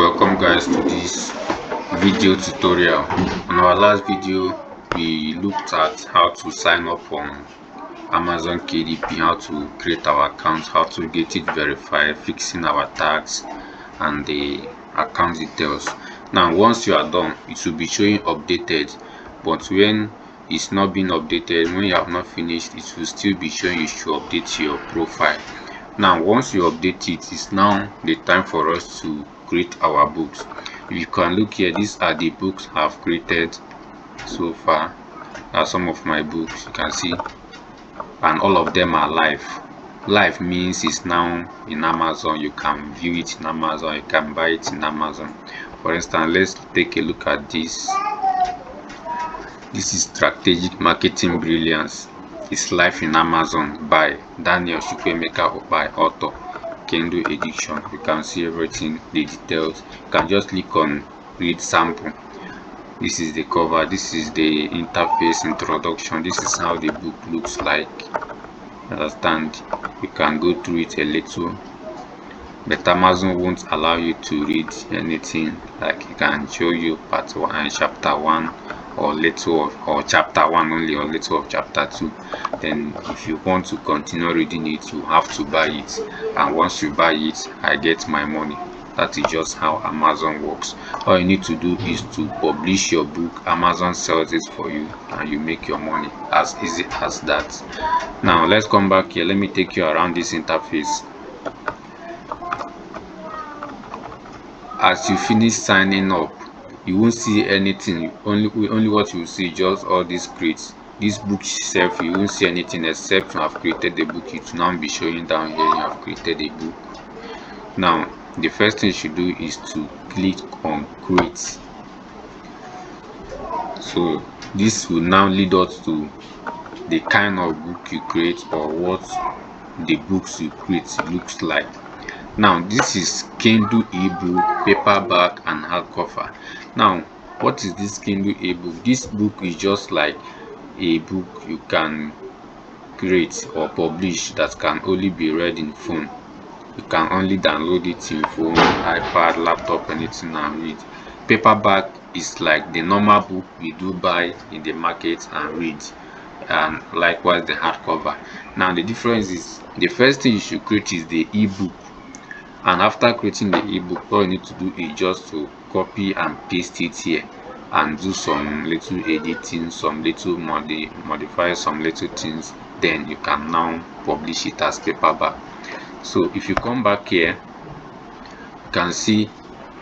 Welcome guys to this video tutorial. In our last video we looked at how to sign up on Amazon KDP, how to create our account, how to get it verified, fixing our tags and the account details. Now once you are done, it will be showing updated, but when it's not being updated, when you have not finished, it will still be showing you should update your profile. Now once you update it, it's now the time for us to create our books. If you can look here, these are the books I've created so far. Are some of my books, you can see, and all of them are live. Live means it's now in Amazon. You can view it in Amazon, you can buy it in Amazon. For instance, let's take a look at this. This is Strategic Marketing Brilliance. It's live in Amazon by Daniel Chukwemeka, by author, Kindle edition. You can see everything, the details. You can just click on read sample. This is the cover, this is the interface, introduction, this is how the book looks like. Understand? You can go through it a little, but Amazon won't allow you to read anything. Like, you can show you part 1 and chapter 1, or little of, or chapter 1 only, or little of chapter 2. Then if you want to continue reading it, you have to buy it, and once you buy it, I get my money. That is just how Amazon works. All you need to do is to publish your book. Amazon sells it for you and you make your money. As easy as that. Now let's come back here. Let me take you around this interface. As you finish signing up, you won't see anything. Only what you will see, just all these crates. This book itself, you won't see anything except you have created the book. It will now be showing down here you have created a book. Now the first thing you should do is to click on create. So this will now lead us to the kind of book you create, or what the books you create looks like. Now this is Kindle ebook, paperback and hardcover. Now what is this Kindle ebook? This book is just like a book you can create or publish that can only be read in phone. You can only download it in phone, iPad, laptop, anything, and read. Paperback is like the normal book we do buy in the market and read, and likewise the hardcover. Now the difference is, the first thing you should create is the ebook, and after creating the ebook, all you need to do is just to copy and paste it here and do some little editing, some little modify some little things. Then you can now publish it as paperback. So if you come back here, you can see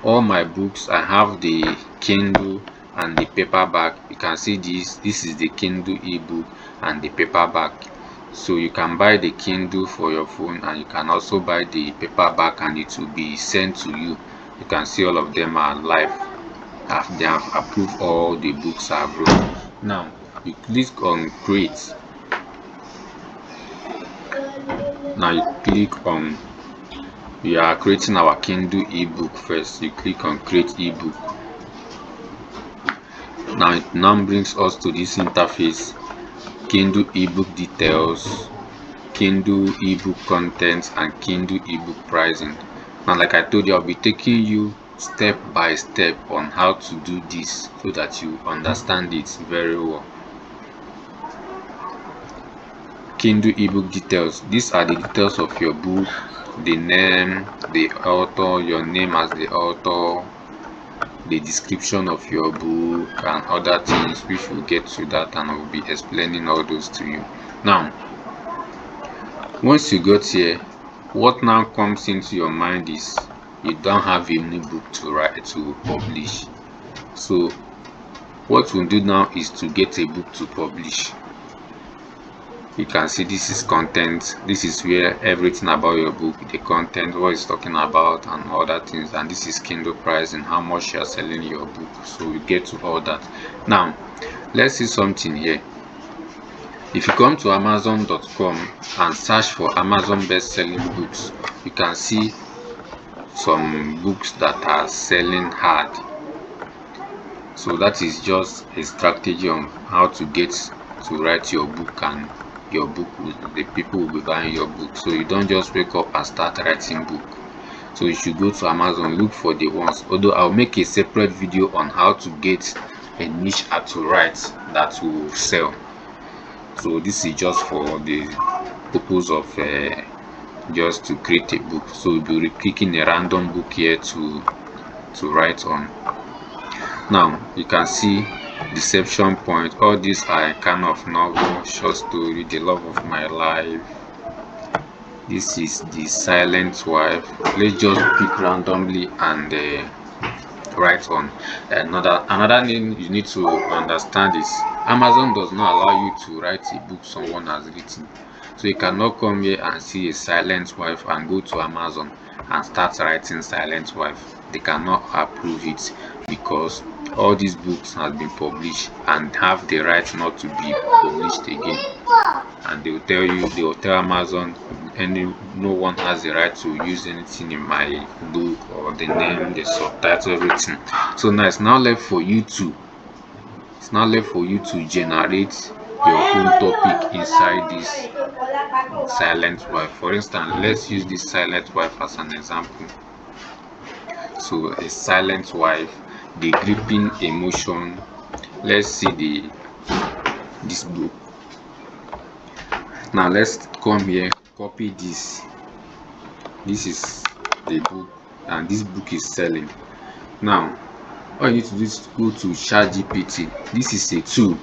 all my books. I have the Kindle and the paperback. You can see this is the Kindle ebook and the paperback. So you can buy the Kindle for your phone, and you can also buy the paperback and it will be sent to you. You can see all of them are live. They have approved all the books I've wrote. Now you click on create. Now you click on, we are creating our Kindle ebook first. You click on create ebook. Now it now brings us to this interface: Kindle ebook details, Kindle ebook contents, and Kindle ebook pricing. Now like I told you, I'll be taking you step by step on how to do this so that you understand it very well. Kindle ebook details. These are the details of your book, the name, the author, your name as the author, the description of your book, and other things, which we'll get to that, and I will be explaining all those to you. Now once you got here, what now comes into your mind is you don't have any book to write, to publish. So what we'll do now is to get a book to publish. You can see this is content. This is where everything about your book, the content, what it's talking about, and other things. And this is Kindle price and how much you are selling your book. So we get to all that. Now let's see something here. If you come to Amazon.com and search for Amazon best-selling books, you can see some books that are selling hard. So that is just a strategy on how to get to write your book, and your book, the people will be buying your book. So you don't just wake up and start writing book. So you should go to Amazon, look for the ones, although I'll make a separate video on how to get a niche art to write that will sell. So this is just for the purpose of just to create a book. So we'll be picking a random book here to write on. Now you can see Deception Point. All these are kind of novel, short story, The Love of My Life. This is The Silent Wife. Let's just pick randomly and write on. Another thing you need to understand is Amazon does not allow you to write a book someone has written. So you cannot come here and see a silent wife and go to Amazon and start writing silent wife. They cannot approve it because all these books have been published and have the right not to be published again. And they will tell Amazon, no one has the right to use anything in my book, or the name, the subtitle, everything. So now it's now left for you to generate your own topic inside this silent wife. For instance, let's use this silent wife as an example. So a silent wife, the gripping emotion. Let's see this book. Now let's come here, copy this. This is the book, and this book is selling. Now all you need to do is go to ChatGPT. This is a tool,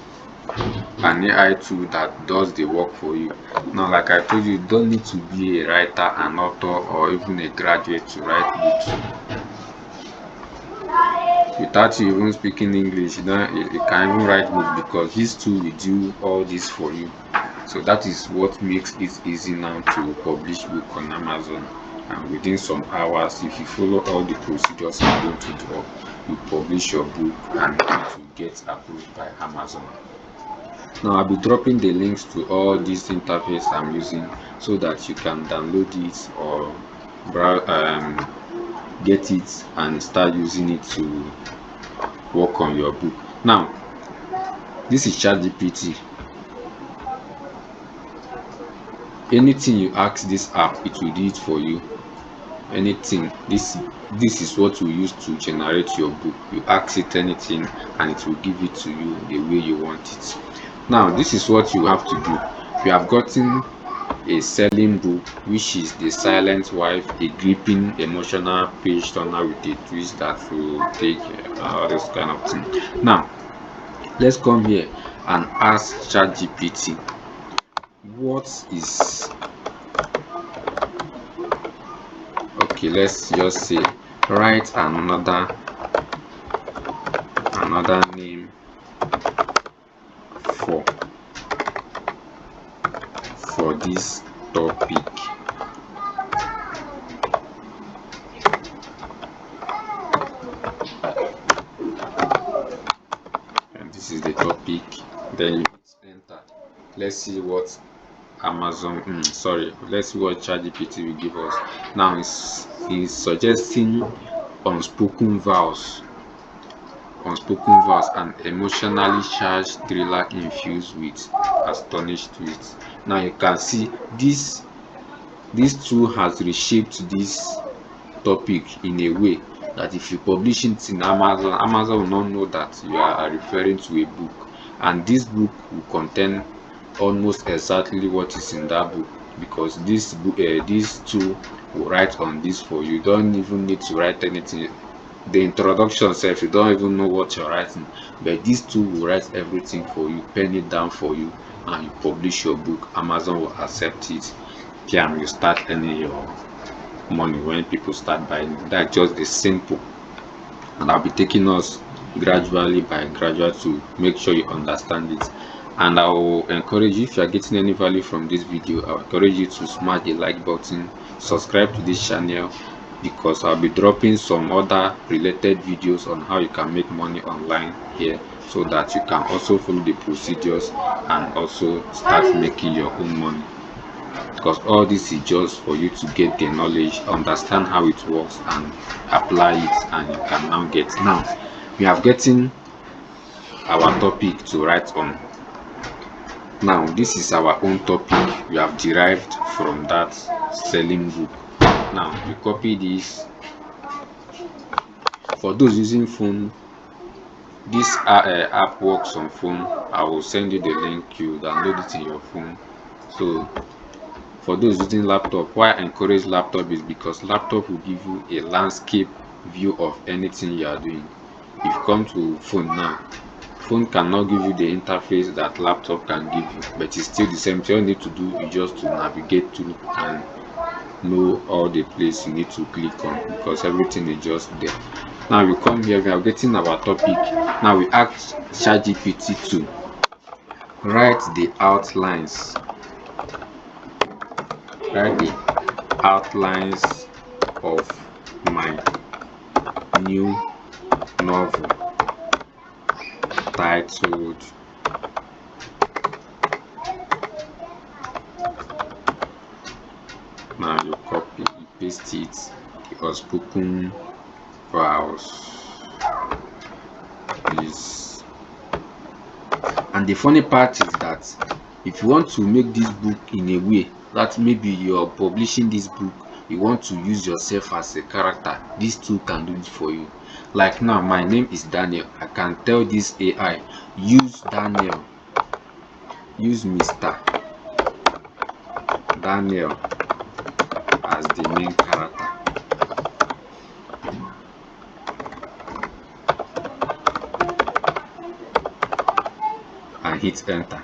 an AI tool that does the work for you. Now, like I told you don't need to be a writer, an author, or even a graduate to write books. Without you even speaking English, you can even write books because this tool will do all this for you. So that is what makes it easy now to publish book on Amazon. And within some hours, if you follow all the procedures I'm going to do, you publish your book and it will get approved by Amazon. Now I'll be dropping the links to all these interface I'm using so that you can download it or get it and start using it to work on your book. Now this is ChatGPT. Anything you ask this app, it will do it for you. Anything. This is what you use to generate your book. You ask it anything and it will give it to you the way you want it. Now this is what you have to do. You have gotten a selling book, which is The Silent Wife, a gripping emotional page turner with a twist that will take all this kind of thing. Now let's come here and ask ChatGPT, what is, okay, let's just say write another name for this topic. And this is the topic. Then you hit enter. Let's see what let's see what ChatGPT will give us. Now he's suggesting unspoken vows, and emotionally charged thriller infused with astonished twists. Now you can see this tool has reshaped this topic in a way that if you publish it in Amazon will not know that you are referring to a book, and this book will contain almost exactly what is in that book, because this tool will write on this for you. You don't even need to write anything. The introduction self, you don't even know what you're writing, but this tool will write everything for you, pen it down for you, and you publish your book. Amazon will accept it. And you start earning your money when people start buying. That's just the simple, and I'll be taking us gradually to make sure you understand it. And I will encourage you, if you are getting any value from this video, I will encourage you to smash the like button, subscribe to this channel, because I'll be dropping some other related videos on how you can make money online here, so that you can also follow the procedures and also start making your own money. Because all this is just for you to get the knowledge, understand how it works, and apply it, and you can now get. Now we have gotten our topic to write on. Now this is our own topic we have derived from that selling book. Now you copy this. For those using phone, this app works on phone. I will send you the link, you download it in your phone. So for those using laptop, why I encourage laptop is because laptop will give you a landscape view of anything you are doing. If you come to phone now, phone cannot give you the interface that laptop can give you, but it's still the same. So all you need to do is just to navigate to and know all the place you need to click on, because everything is just there. Now we come here, we are getting our topic. Now we ask ChatGPT to write the outlines, write the outlines of my new novel titled now you copy, you paste it, the unspoken vows is. And the funny part is that if you want to make this book in a way that maybe you're publishing this book, you want to use yourself as a character, this tool can do it for you. Like now, my name is Daniel. I can tell this AI, use Daniel, use Mr. Daniel as the main character, and hit enter.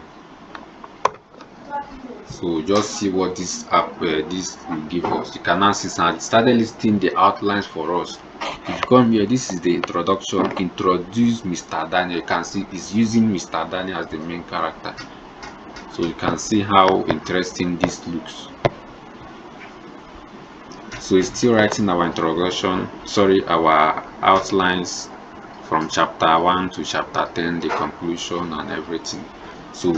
So just see what this app this will give us. You can now see it started listing the outlines for us. If you come here, this is the introduction. Introduce Mr. Daniel. You can see it's using Mr. Daniel as the main character. So you can see how interesting this looks. So it's still writing our introduction, sorry, our outlines from chapter 1 to chapter 10, the conclusion and everything. So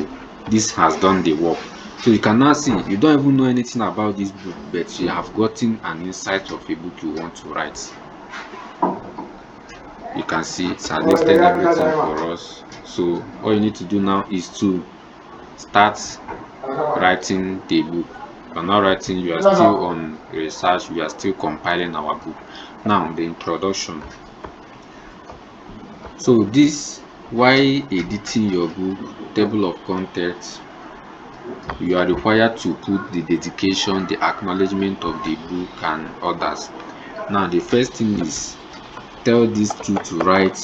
this has done the work. So you can now see you don't even know anything about this book, but you have gotten an insight of a book you want to write. You can see it has listed everything for us. So all you need to do now is to start writing the book. You are not writing, you are still on research, we are still compiling our book. Now the introduction. So this, why editing your book, table of contents, you are required to put the dedication, the acknowledgement of the book and others. Now the first thing is tell this tool to write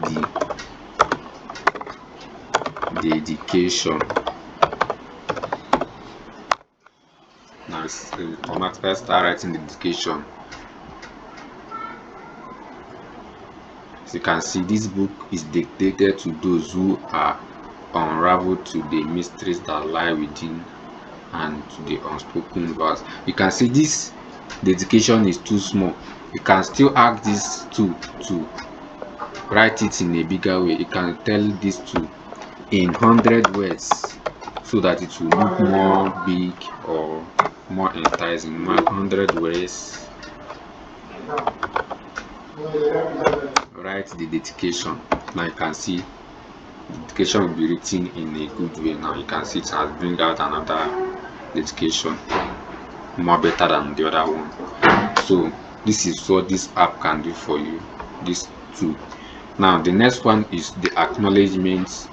the dedication. Now it's automatically start writing the dedication. As you can see, this book is dedicated to those who are unraveled to the mysteries that lie within and to the unspoken verse. You can see this dedication is too small. You can still ask this to write it in a bigger way. You can tell this to in 100 words so that it will look more big or more enticing. 100 words. Write the dedication. Now you can see the dedication will be written in a good way. Now you can see it has bring out another dedication more better than the other one. So this is what this app can do for you, this tool. Now the next one is the acknowledgements,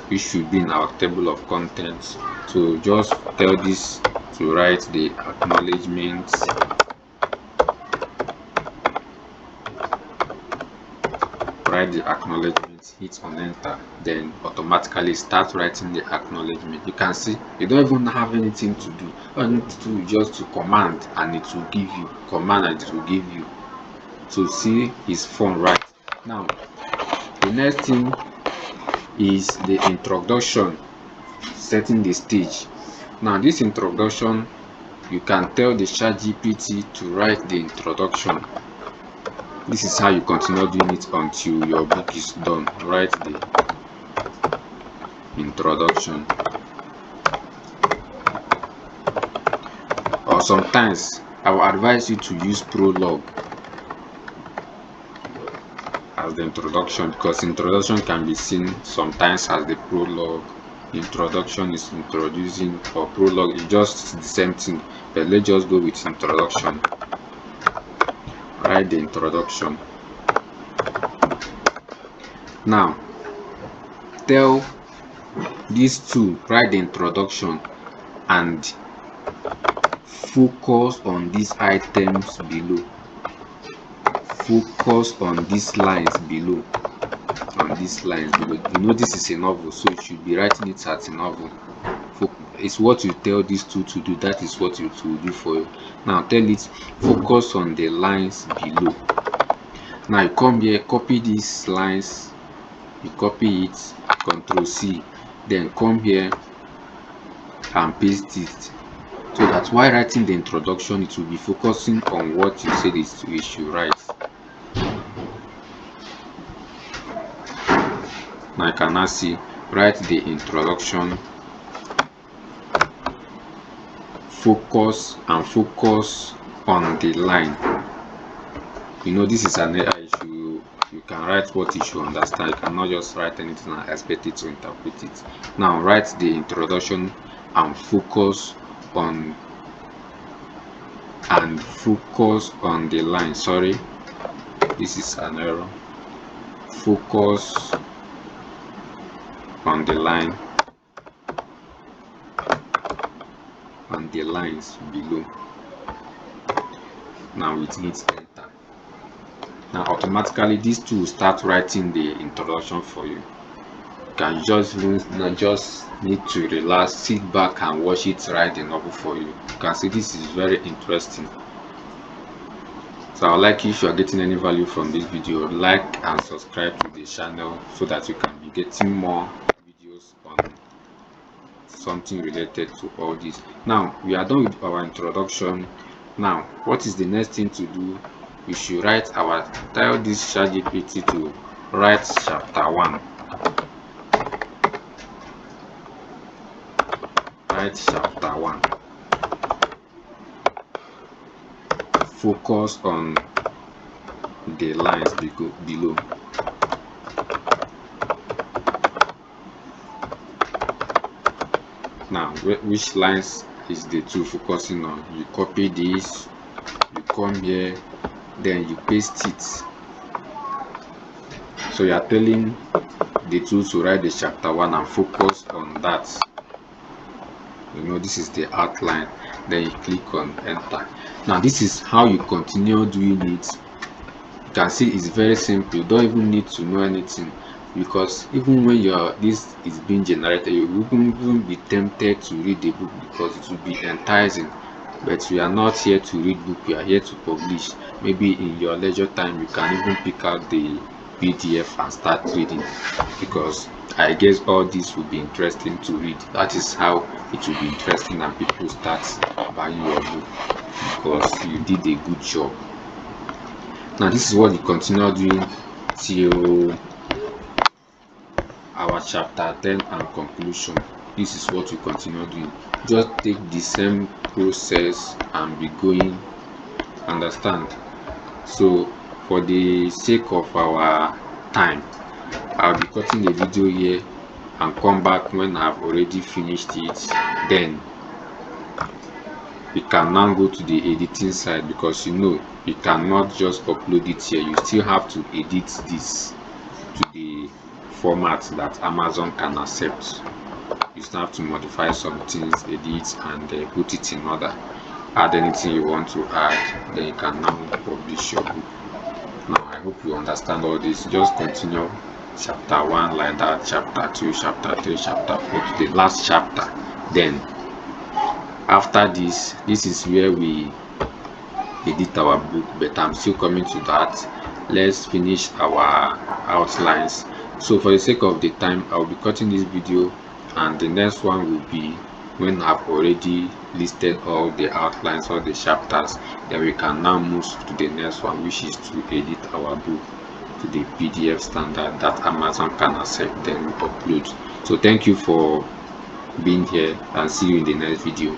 which should be in our table of contents. So just tell this to write the acknowledgements. Write the acknowledgement, hit on enter, then automatically start writing the acknowledgement. You can see you don't even have anything to do. All you need to do is just to command and it will give you, command and it will give you. So see his phone right now. The next thing is the introduction, setting the stage. Now this introduction, you can tell the ChatGPT to write the introduction. This is how you continue doing it until your book is done. Write the introduction. Or sometimes I will advise you to use prologue as the introduction, because introduction can be seen sometimes as the prologue introduction is introducing, or prologue is just the same thing, but let's just go with introduction. Write the introduction. Now tell these two, write the introduction and focus on these items below. Focus on these lines below. On these lines below. You know this is a novel, so you should be writing it as a novel. It's what you tell these two to do. That is what it will do for you. Now tell it, focus on the lines below. Now you come here, copy these lines, you copy it, Ctrl C, then come here and paste it, so that while writing the introduction it will be focusing on what you said we should write. Now you can now see, write the introduction, focus on the line. You know this is an AI issue. You can write what you should understand. You cannot just write anything and expect it to interpret it. Now write the introduction and focus on the line. Sorry, this is an error. Focus on the line, on the lines below. Now it hits enter. Now automatically these two will start writing the introduction for you. You can just need to relax, sit back and watch it write the novel for you. You can see this is very interesting. So I would like, if you are getting any value from this video, like and subscribe to the channel so that you can be getting more videos on something related to all this. Now we are done with our introduction. Now what is the next thing to do? We should write tell this ChatGPT to write chapter 1. Write chapter 1. Focus on the lines below. Now which lines is the two focusing on? You copy this, you come here, then you paste it. So you are telling the two to write the chapter 1 and focus on that. You know this is the outline, then you click on enter. Now this is how you continue doing it. You can see it's very simple. You don't even need to know anything, because even when this is being generated, you will even be tempted to read the book because it will be enticing. But we are not here to read book, we are here to publish. Maybe in your leisure time you can even pick out the PDF and start reading, because I guess all this will be interesting to read. That is how it will be interesting and people start buying your book, because you did a good job. Now this is what you continue doing till our chapter 10 and conclusion. This is what you continue doing. Just take the same process and be going, understand? So for the sake of our time, I'll be cutting the video here and come back when I've already finished it. Then we can now go to the editing side, because you know you cannot just upload it here. You still have to edit this to the format that Amazon can accept. You still have to modify some things, edit, and put it in order. Add anything you want to add, then you can now publish your book. Now I hope you understand all this. Just continue chapter 1 like that, chapter 2, chapter 3, chapter 4 to the last chapter. Then after this is where we edit our book, but I'm still coming to that. Let's finish our outlines. So for the sake of the time, I'll be cutting this video, and the next one will be when I've already listed all the outlines, all the chapters. Then we can now move to the next one, which is to edit our book to the PDF standard that Amazon can accept, then we upload. So thank you for being here, and see you in the next video.